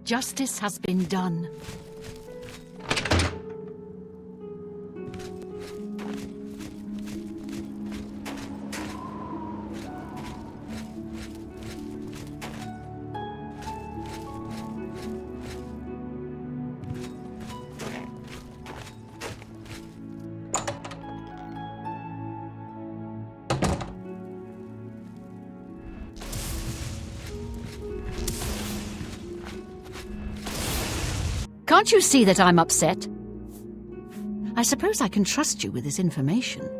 Justice has been done. Can't you see that I'm upset? I suppose I can trust you with this information.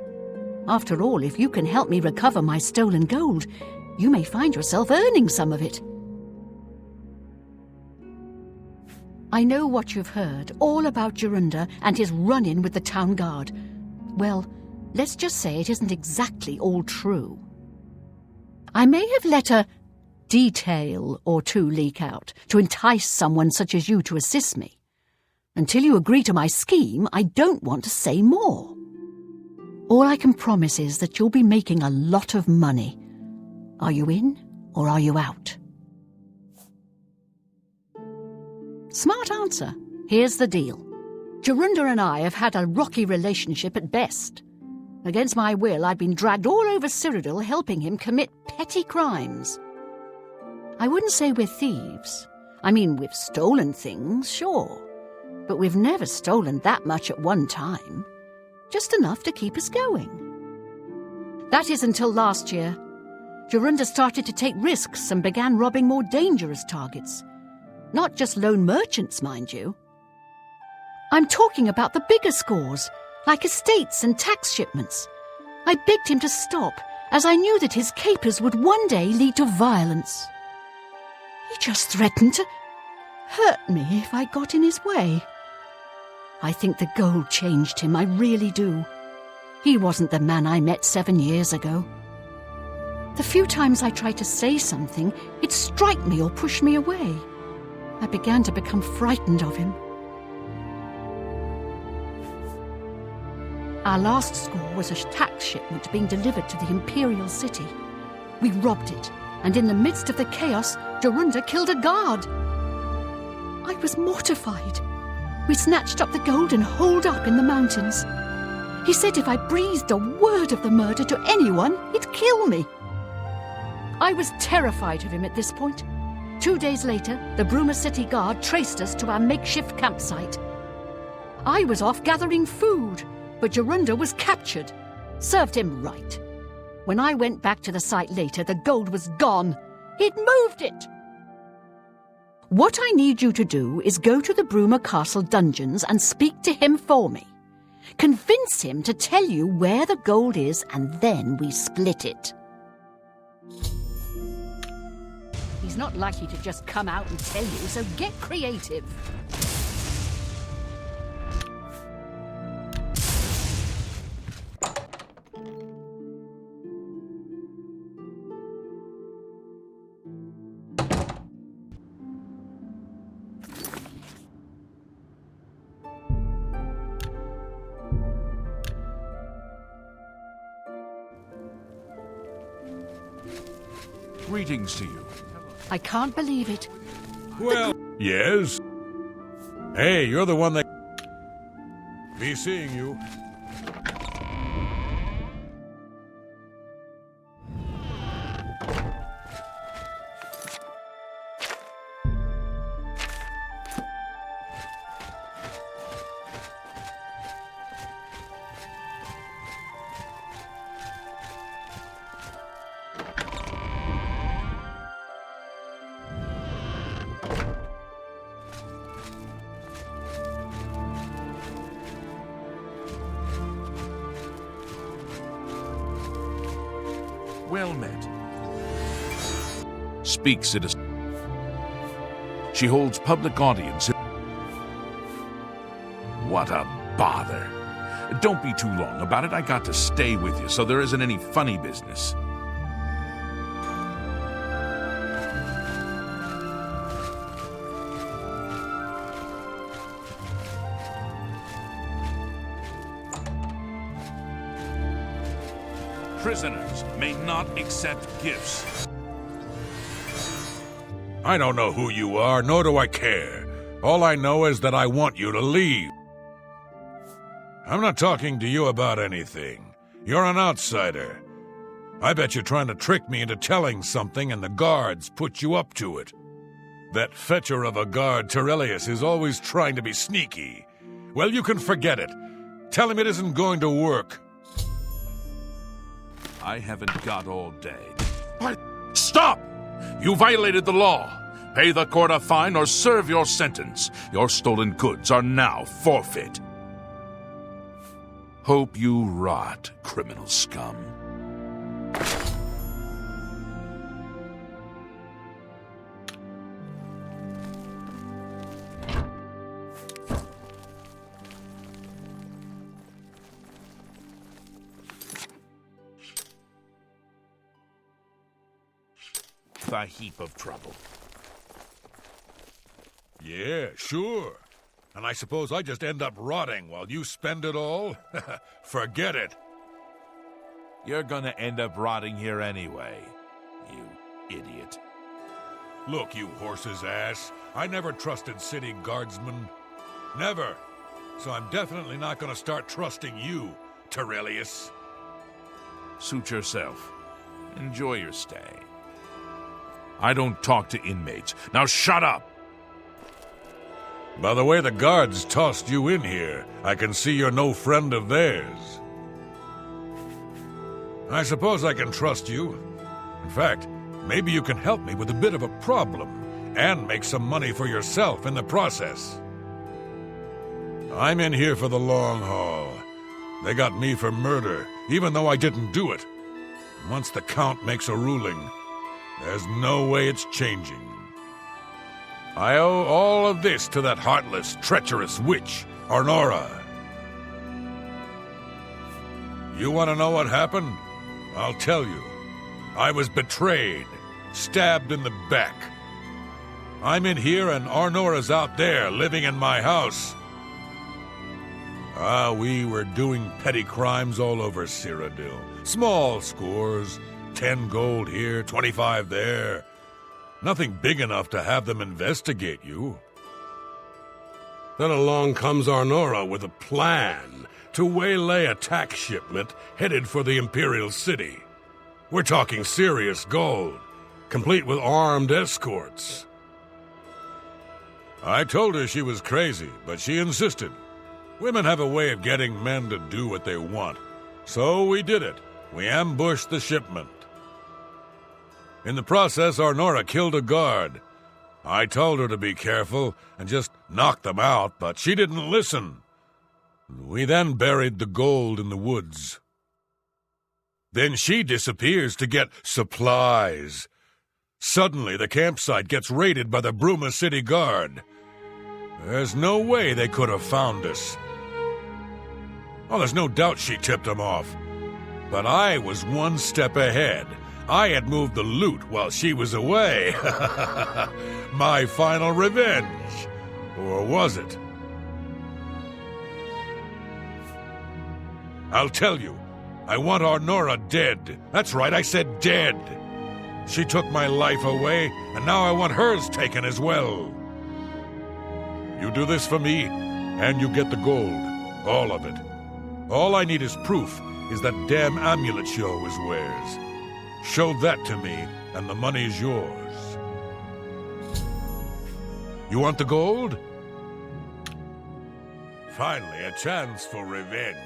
After all, if you can help me recover my stolen gold, you may find yourself earning some of it. I know what you've heard, all about Jorunda and his run-in with the town guard. Well, let's just say it isn't exactly all true. I may have let a detail or two leak out to entice someone such as you to assist me. Until you agree to my scheme, I don't want to say more. All I can promise is that you'll be making a lot of money. Are you in or are you out? Smart answer. Here's the deal. Jorunda and I have had a rocky relationship at best. Against my will, I've been dragged all over Cyrodiil helping him commit petty crimes. I wouldn't say we're thieves. I mean, we've stolen things, sure. But we've never stolen that much at one time. Just enough to keep us going. That is until last year. Jorunda started to take risks and began robbing more dangerous targets. Not just lone merchants, mind you. I'm talking about the bigger scores, like estates and tax shipments. I begged him to stop, as I knew that his capers would one day lead to violence. He just threatened to hurt me if I got in his way. I think the gold changed him, I really do. He wasn't the man I met 7 years ago. The few times I tried to say something, he'd strike me or push me away. I began to become frightened of him. Our last score was a tax shipment being delivered to the Imperial City. We robbed it, and in the midst of the chaos, Jorunda killed a guard. I was mortified. We snatched up the gold and holed up in the mountains. He said if I breathed a word of the murder to anyone, he'd kill me. I was terrified of him at this point. 2 days later, the Bruma City Guard traced us to our makeshift campsite. I was off gathering food, but Jorunda was captured. Served him right. When I went back to the site later, the gold was gone. He'd moved it. What I need you to do is go to the Bruma Castle dungeons and speak to him for me. Convince him to tell you where the gold is, and then we split it. He's not likely to just come out and tell you, so get creative. Greetings to you. I can't believe it. Well, yes? Hey, you're the one that... Be seeing you. Well met. Speak, citizen. She holds public audience. What a bother. Don't be too long about it. I got to stay with you, so there isn't any funny business. Prisoners may not accept gifts. I don't know who you are, nor do I care. All I know is that I want you to leave. I'm not talking to you about anything. You're an outsider. I bet you're trying to trick me into telling something and the guards put you up to it. That fetcher of a guard, Terelius, is always trying to be sneaky. Well, you can forget it. Tell him it isn't going to work. I haven't got all day. What? Stop! You violated the law. Pay the court a fine or serve your sentence. Your stolen goods are now forfeit. Hope you rot, criminal scum. A heap of trouble. Yeah, sure. And I suppose I just end up rotting while you spend it all? Forget it. You're gonna end up rotting here anyway, you idiot. Look, you horse's ass. I never trusted city guardsmen. Never. So I'm definitely not gonna start trusting you, Terelius. Suit yourself. Enjoy your stay. I don't talk to inmates. Now shut up! By the way the guards tossed you in here, I can see you're no friend of theirs. I suppose I can trust you. In fact, maybe you can help me with a bit of a problem, and make some money for yourself in the process. I'm in here for the long haul. They got me for murder, even though I didn't do it. Once the Count makes a ruling, there's no way it's changing. I owe all of this to that heartless, treacherous witch, Arnora. You want to know what happened? I'll tell you. I was betrayed, stabbed in the back. I'm in here and Arnora's out there, living in my house. We were doing petty crimes all over Cyrodiil. Small scores. 10 gold here, 25 there. Nothing big enough to have them investigate you. Then along comes Arnora with a plan to waylay a tax shipment headed for the Imperial City. We're talking serious gold, complete with armed escorts. I told her she was crazy, but she insisted. Women have a way of getting men to do what they want. So we did it. We ambushed the shipment. In the process, Arnora killed a guard. I told her to be careful and just knock them out, but she didn't listen. We then buried the gold in the woods. Then she disappears to get supplies. Suddenly, the campsite gets raided by the Bruma City Guard. There's no way they could have found us. Oh, there's no doubt she tipped them off. But I was one step ahead. I had moved the loot while she was away. My final revenge. Or was it? I'll tell you. I want Arnora dead. That's right, I said dead. She took my life away, and now I want hers taken as well. You do this for me, and you get the gold. All of it. All I need is proof is that damn amulet she always wears. Show that to me, and the money's yours. You want the gold? Finally, a chance for revenge.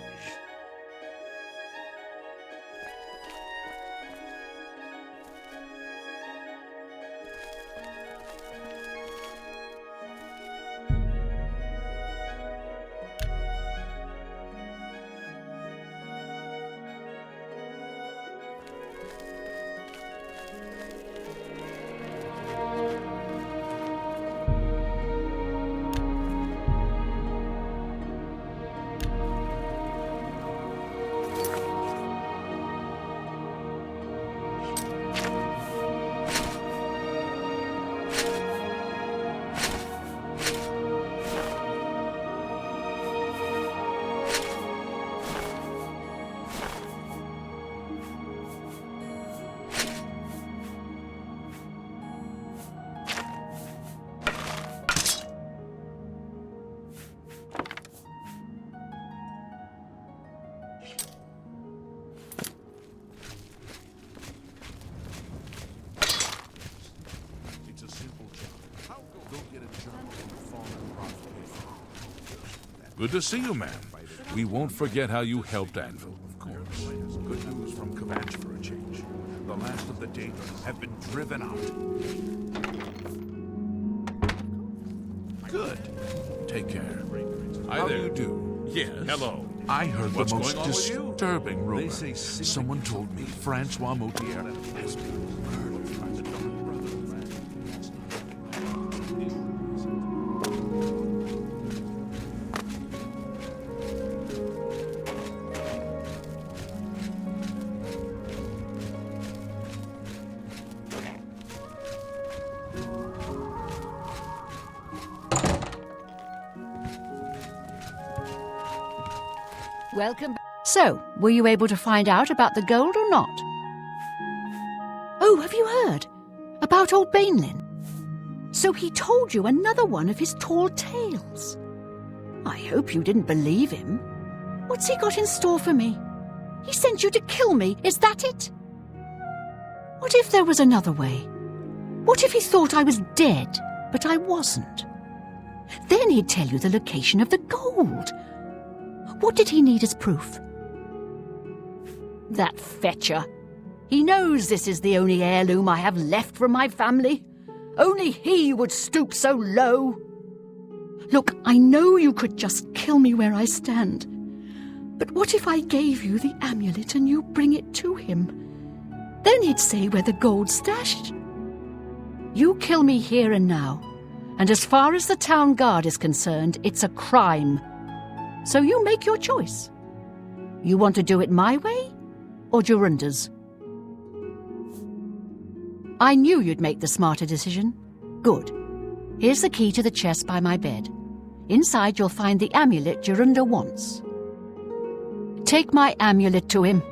Good to see you, ma'am. We won't forget how you helped Anvil. Of course. Good news from Kvatch for a change. The last of the Daemons have been driven out. Good. Take care. How How do do you you do? Yes. Hello. I heard What's the most going on with you? disturbing rumor. They say Someone told me Francois Motier has been murdered by the Dark Brotherhood. Welcome. So, were you able to find out about the gold or not? Oh, have you heard? About old Bainlin? So he told you another one of his tall tales. I hope you didn't believe him. What's he got in store for me? He sent you to kill me, is that it? What if there was another way? What if he thought I was dead, but I wasn't? Then he'd tell you the location of the gold. What did he need as proof? That fetcher. He knows this is the only heirloom I have left from my family. Only he would stoop so low. Look, I know you could just kill me where I stand. But what if I gave you the amulet and you bring it to him? Then he'd say where the gold's stashed. You kill me here and now, and as far as the town guard is concerned, it's a crime. So you make your choice. You want to do it my way, or Jorunda's? I knew you'd make the smarter decision. Good. Here's the key to the chest by my bed. Inside you'll find the amulet Jorunda wants. Take my amulet to him.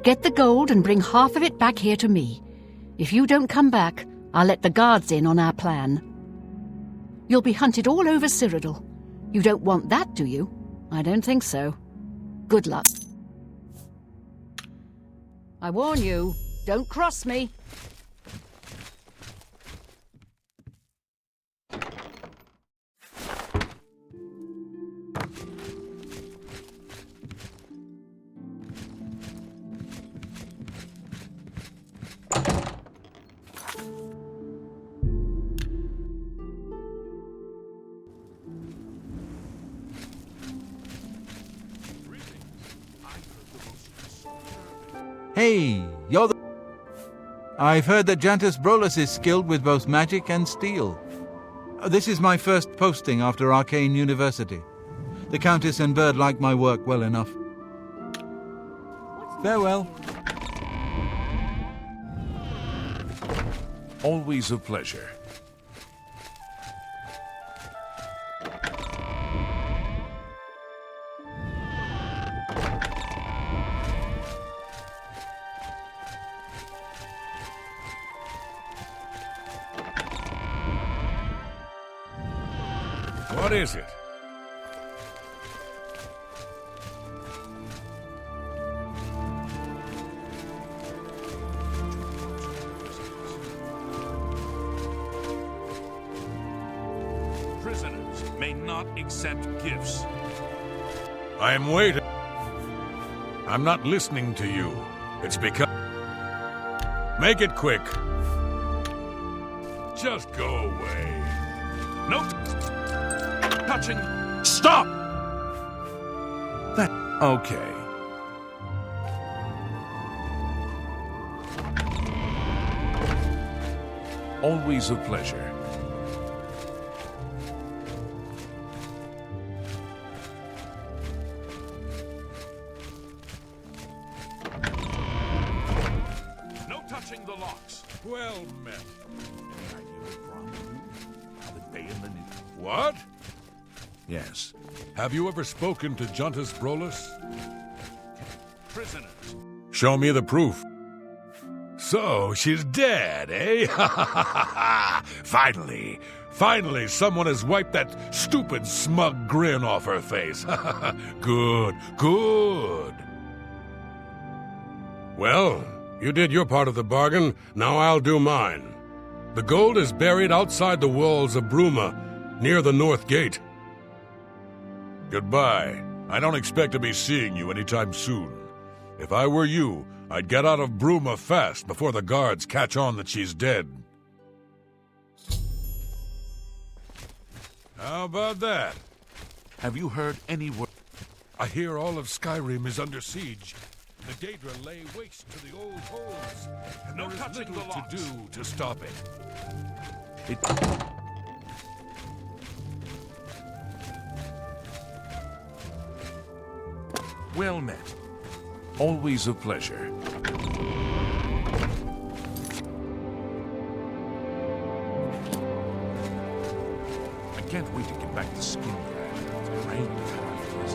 Get the gold and bring half of it back here to me. If you don't come back, I'll let the guards in on our plan. You'll be hunted all over Cyrodiil. You don't want that, do you? I don't think so. Good luck. I warn you, don't cross me. Hey, you're the... I've heard that Jantus Brolus is skilled with both magic and steel. This is my first posting after Arcane University. The Countess and Bird like my work well enough. Farewell. Always a pleasure. What is it? prisoners may not accept gifts. I am waiting. I'm not listening to you. It's because... Make it quick. Just go away. Nope. Touching. Stop! Okay. Always a pleasure. No touching the locks. Well met. The Bailin. What? Yes. Have you ever spoken to Jantus Brolus? Prisoners. Show me the proof. So, she's dead, eh? Finally, someone has wiped that stupid, smug grin off her face. Good. Well, you did your part of the bargain, now I'll do mine. The gold is buried outside the walls of Bruma, near the North Gate. Goodbye. I don't expect to be seeing you anytime soon. If I were you, I'd get out of Bruma fast before the guards catch on that she's dead. How about that? Have you heard any word? I hear all of Skyrim is under siege. The Daedra lay waste to the old holes, and No there is touching little the to locks. do to stop it. Well met. Always a pleasure. I can't wait to get back to Skingrad. It's great to have this.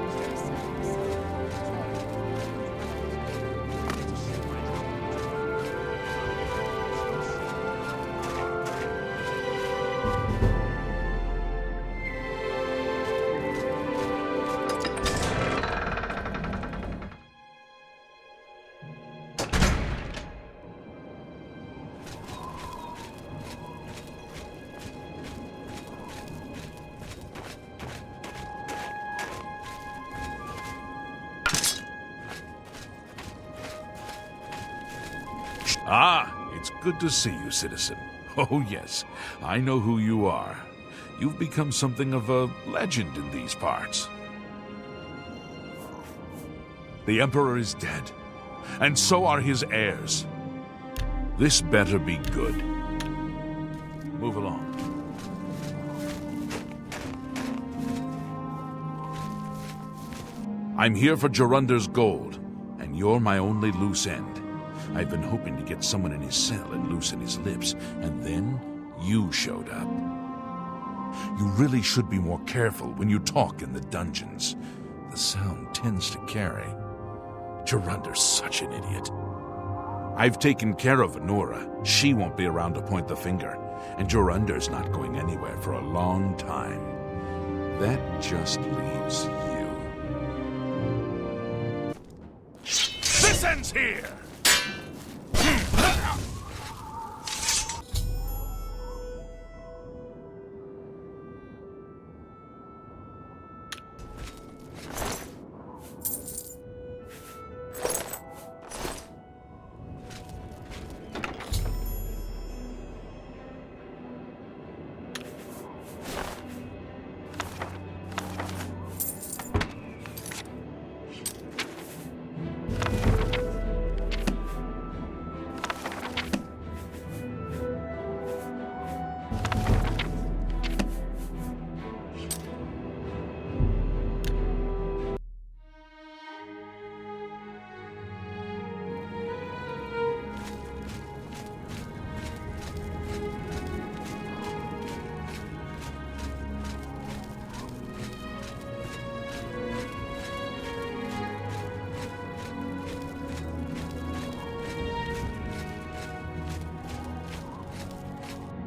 Ah, it's good to see you, citizen. Oh, yes, I know who you are. You've become something of a legend in these parts. The Emperor is dead, and so are his heirs. This better be good. Move along. I'm here for Jorunder's gold, and you're my only loose end. I've been hoping to get someone in his cell and loosen his lips, and then you showed up. You really should be more careful when you talk in the dungeons. The sound tends to carry. Jorunder's such an idiot. I've taken care of Anura. She won't be around to point the finger, and Jorunder's not going anywhere for a long time. That just leaves you. This ends here!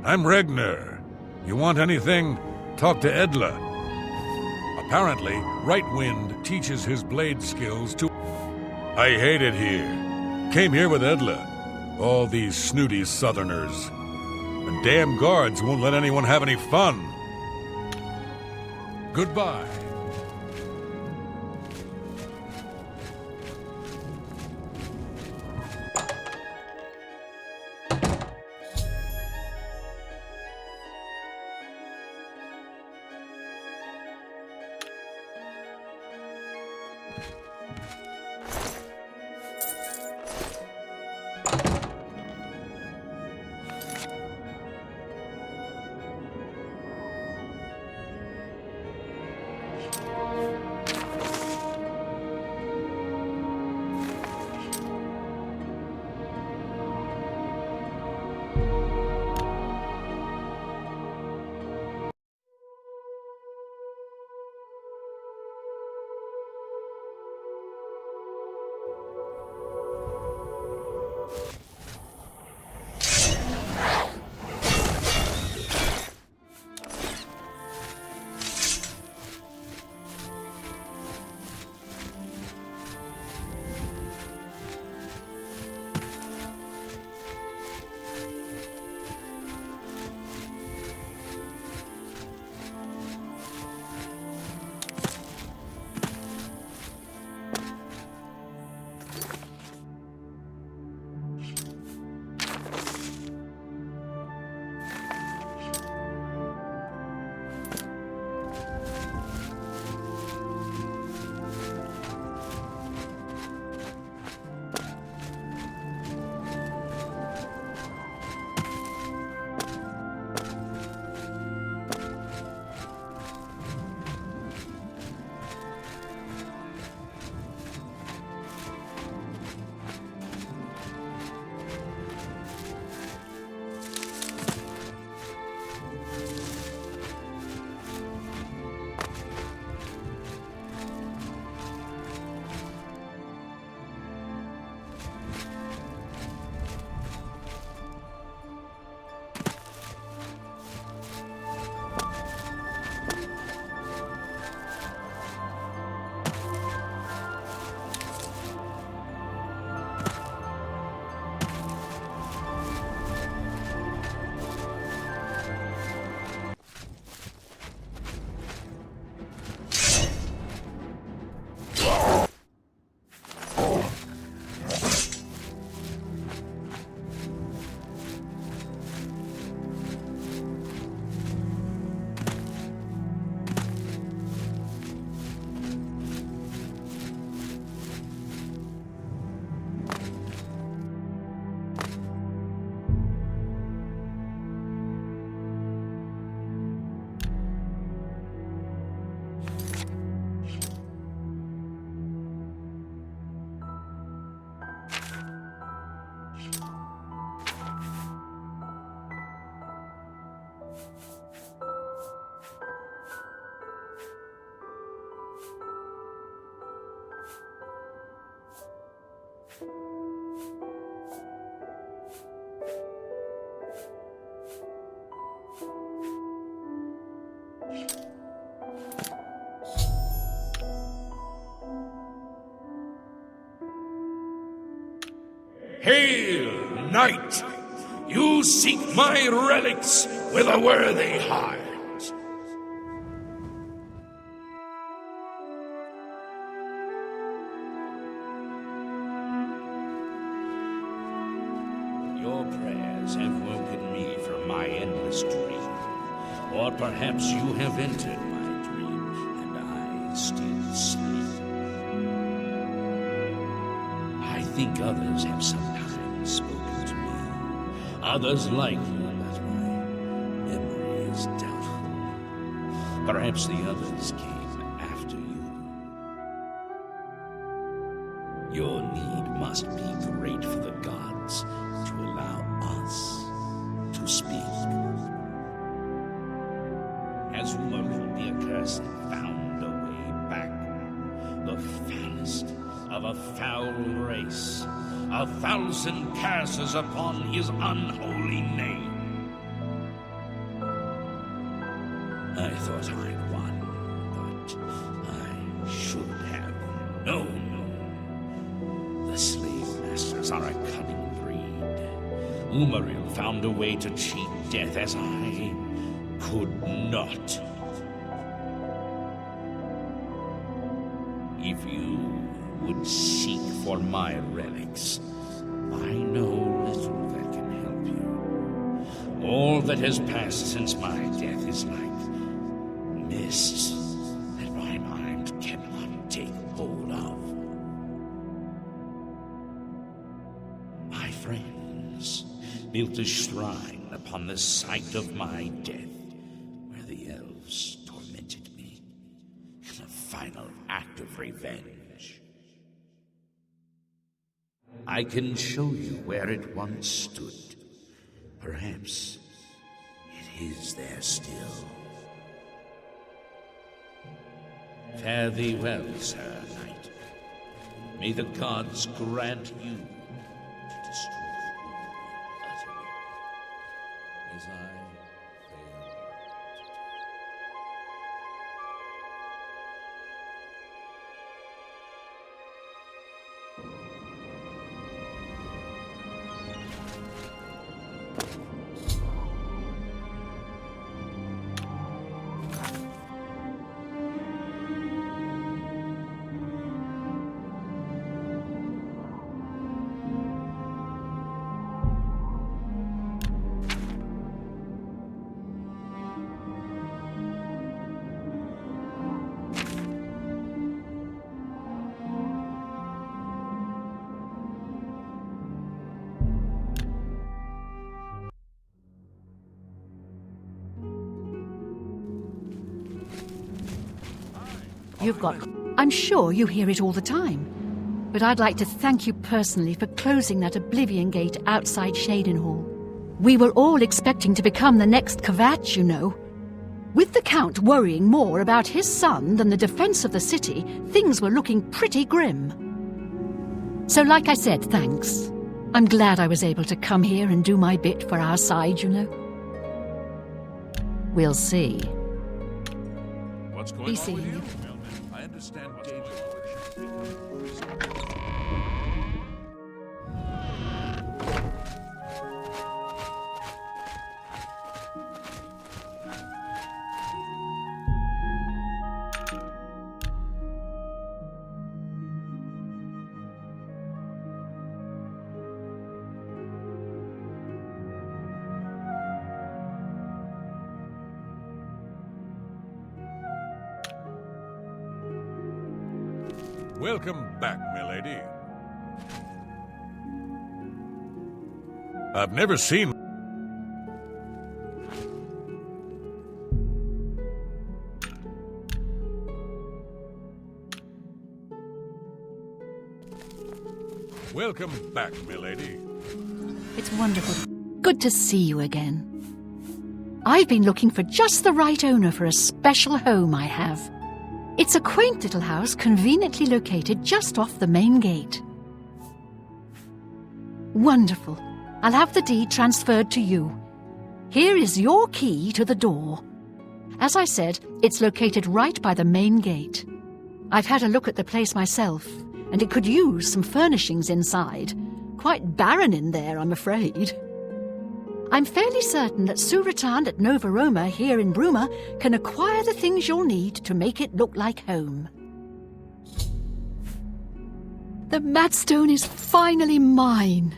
I'm Regner. You want anything? Talk to Edla. Apparently, Rightwind teaches his blade skills to... I hate it here. Came here with Edla. All these snooty southerners. And damn guards won't let anyone have any fun. Goodbye. Hail, knight! You seek my relics with a worthy heart. Your prayers have woken me from my endless dream. Or perhaps you have entered my dream, and I still sleep. I think others have sometimes spoken to me. Others like you, but my memory is doubtful. Perhaps the others came after you. Your need must be great for the gods to allow us to speak. Has Umarul the Accursed found a way back? The foulest of a foul race, 1,000 curses upon his unholy name. I thought I'd won, but I should have known. The slave masters are a cunning breed. Umaril found a way to cheat death as I could not. If you would seek for my relics, I know little that can help you. All that has passed since my death is like mist that my mind cannot take hold of. My friends built a shrine upon the site of my death, where the elves tormented me in a final act of revenge. I can show you where it once stood. Perhaps it is there still. Fare thee well, Sir Knight. May the gods grant you to destroy utterly, as I failed to do. You've got... I'm sure you hear it all the time. But I'd like to thank you personally for closing that Oblivion gate outside Shadenhall. We were all expecting to become the next Kvat, you know. With the Count worrying more about his son than the defense of the city, things were looking pretty grim. So like I said, thanks. I'm glad I was able to come here and do my bit for our side, you know. We'll see. What's going Be on seeing with you. you? I understand danger. Welcome back, milady. I've never seen... Welcome back, milady. It's wonderful. Good to see you again. I've been looking for just the right owner for a special home I have. It's a quaint little house conveniently located just off the main gate. Wonderful. I'll have the deed transferred to you. Here is your key to the door. As I said, it's located right by the main gate. I've had a look at the place myself, and it could use some furnishings inside. Quite barren in there, I'm afraid. I'm fairly certain that Suratan at Nova Roma here in Bruma can acquire the things you'll need to make it look like home. The Madstone is finally mine.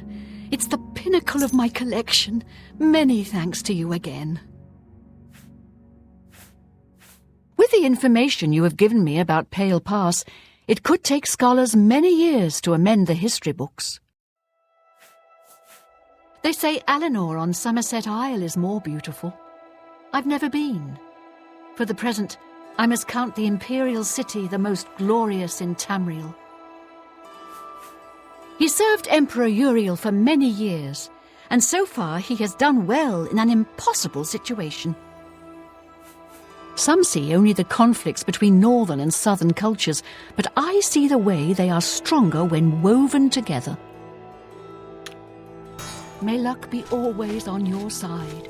It's the pinnacle of my collection. Many thanks to you again. With the information you have given me about Pale Pass, it could take scholars many years to amend the history books. They say Eleanor on Somerset Isle is more beautiful. I've never been. For the present, I must count the Imperial City the most glorious in Tamriel. He served Emperor Uriel for many years, and so far he has done well in an impossible situation. Some see only the conflicts between northern and southern cultures, but I see the way they are stronger when woven together. May luck be always on your side.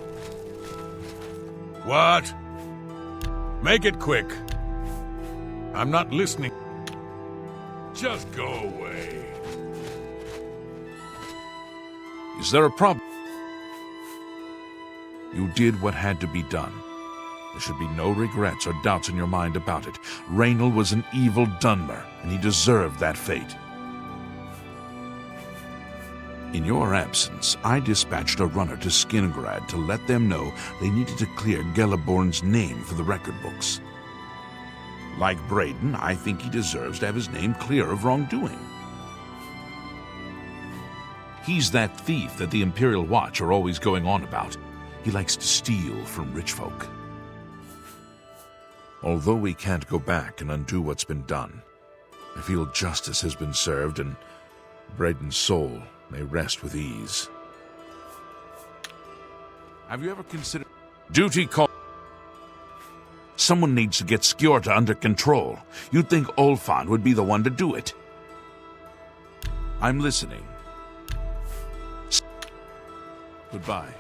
What? Make it quick. I'm not listening. Just go away. Is there a problem? You did what had to be done. There should be no regrets or doubts in your mind about it. Raynal was an evil Dunmer, and he deserved that fate. In your absence, I dispatched a runner to Skingrad to let them know they needed to clear Gelliborn's name for the record books. Like Braden, I think he deserves to have his name clear of wrongdoing. He's that thief that the Imperial Watch are always going on about. He likes to steal from rich folk. Although we can't go back and undo what's been done, I feel justice has been served and Braden's soul may rest with ease. Have you ever considered... Duty call... Someone needs to get Skjorta under control. You'd think Olfan would be the one to do it. I'm listening. Goodbye.